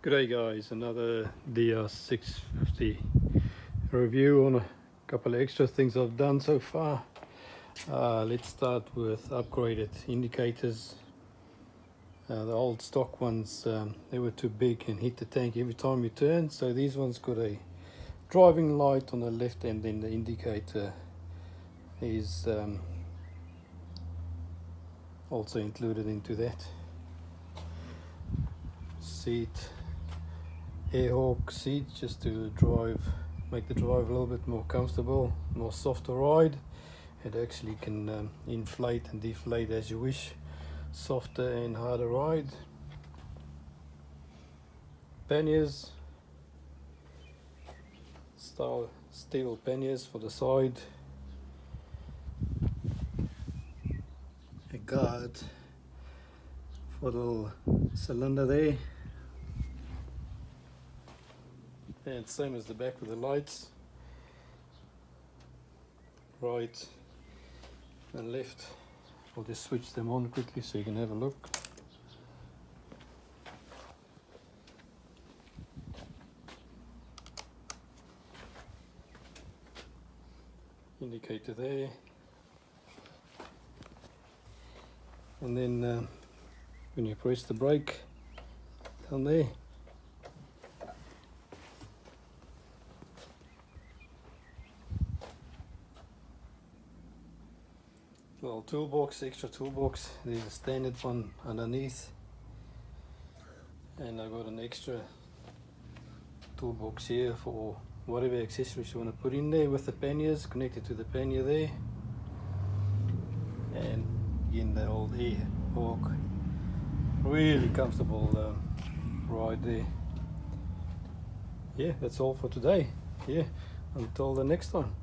G'day guys, another Dr650 review on a couple of extra things I've done so far. Let's start with upgraded indicators. The old stock ones, they were too big and hit the tank every time you turn, so these ones got a driving light on the left and then the indicator is also included into that. Seat, Airhawk seat, just to make the drive a little bit more comfortable, more softer ride. It actually can inflate and deflate as you wish, softer and harder ride. Panniers, steel panniers for the side, a guard for the little cylinder there, and same as the back with the lights, right and left. I'll just switch them on quickly so you can have a look. Indicator there, and then when you press the brake down there, little toolbox, extra toolbox. There's a standard one underneath, and I've got an extra toolbox here for whatever accessories you want to put in there, with the panniers connected to the pannier there, and again the old Airhawk, really comfortable ride there. Yeah, that's all for today. Yeah, until the next time.